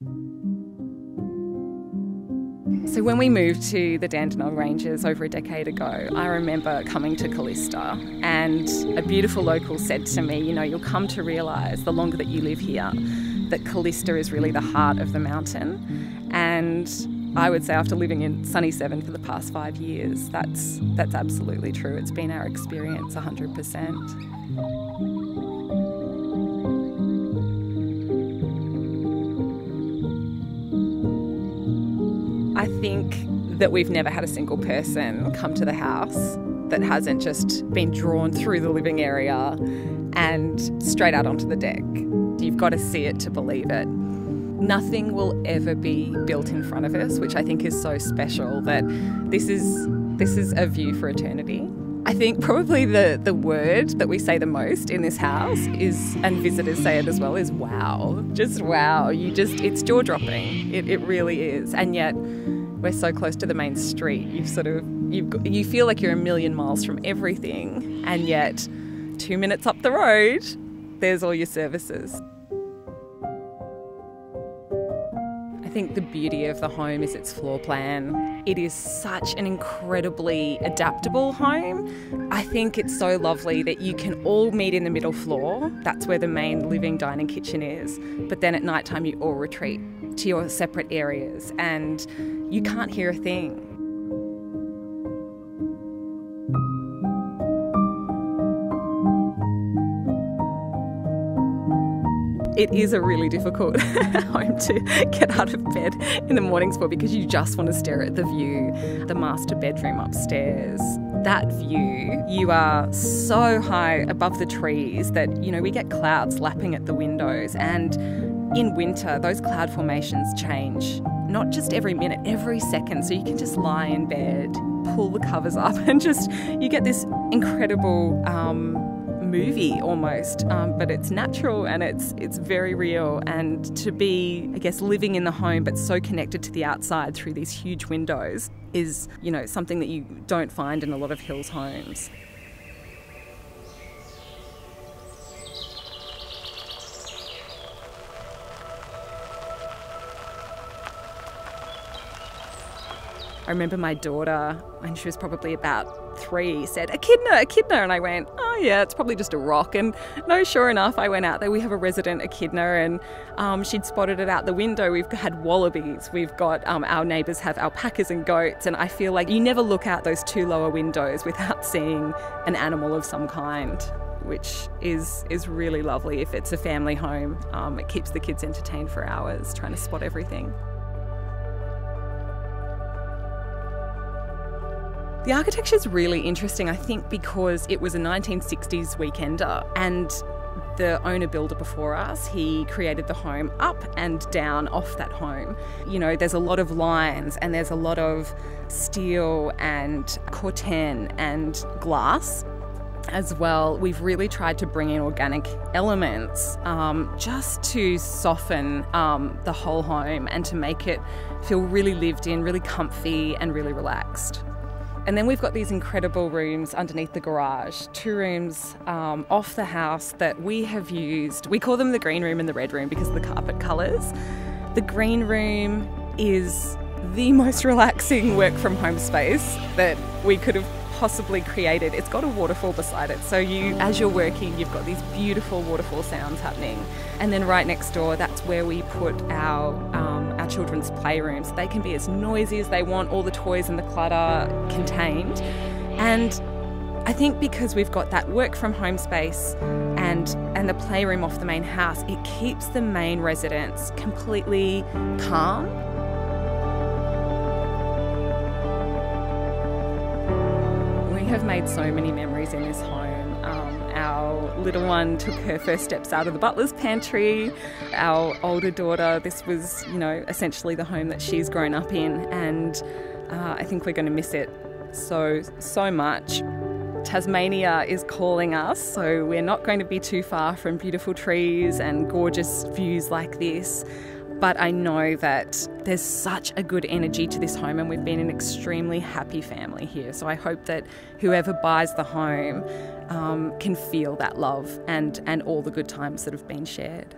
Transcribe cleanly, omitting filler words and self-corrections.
So when we moved to the Dandenong Ranges over a decade ago, I remember coming to Kallista, and a beautiful local said to me, you know, you'll come to realise the longer that you live here that Kallista is really the heart of the mountain. And I would say after living in Sunny 7 for the past 5 years, that's absolutely true. It's been our experience 100%. I think that we've never had a single person come to the house that hasn't just been drawn through the living area and straight out onto the deck. You've got to see it to believe it. Nothing will ever be built in front of us, which I think is so special, that this is a view for eternity. I think probably the word that we say the most in this house is, and visitors say it as well, is wow. Just wow. It's jaw-dropping. It really is. And yet we're so close to the main street. You feel like you're a million miles from everything, and yet 2 minutes up the road, there's all your services. I think the beauty of the home is its floor plan. It is such an incredibly adaptable home. I think it's so lovely that you can all meet in the middle floor. That's where the main living, dining, kitchen is. But then at night time you all retreat to your separate areas and you can't hear a thing. It is a really difficult home to get out of bed in the mornings for, because you just want to stare at the view. The master bedroom upstairs, that view, you are so high above the trees that, you know, we get clouds lapping at the windows, and in winter those cloud formations change, not just every minute, every second. So you can just lie in bed, pull the covers up, and you get this incredible movie almost, but it's natural and it's very real. And to be, I guess, living in the home but so connected to the outside through these huge windows is, you know, something that you don't find in a lot of hills homes. I remember my daughter, when she was probably about 3, said, echidna, and I went, oh yeah, it's probably just a rock. And no, sure enough, I went out there. We have a resident echidna, and she'd spotted it out the window. We've had wallabies, we've got, our neighbours have alpacas and goats, and I feel like you never look out those 2 lower windows without seeing an animal of some kind, which is really lovely. If it's a family home, it keeps the kids entertained for hours trying to spot everything. The architecture is really interesting, I think, because it was a 1960s weekender, and the owner-builder before us, he created the home up and down off that home. You know, there's a lot of lines and there's a lot of steel and corten and glass as well. We've really tried to bring in organic elements just to soften the whole home and to make it feel really lived in, really comfy and really relaxed. And then we've got these incredible rooms underneath the garage, 2 rooms off the house that we have used. We call them the green room and the red room because of the carpet colours. The green room is the most relaxing work from home space that we could have possibly created. It's got a waterfall beside it, so as you're working, you've got these beautiful waterfall sounds happening. And then right next door, that's where we put our children's playrooms. They can be as noisy as they want, all the toys and the clutter contained. And I think because we've got that work from home space and the playroom off the main house, it keeps the main residence completely calm. We have made so many memories in this home. Our little one took her first steps out of the butler's pantry. Our older daughter, this was, you know, essentially the home that she's grown up in, and I think we're going to miss it so much. Tasmania is calling us, so we're not going to be too far from beautiful trees and gorgeous views like this. But I know that there's such a good energy to this home, and we've been an extremely happy family here. So I hope that whoever buys the home can feel that love and all the good times that have been shared.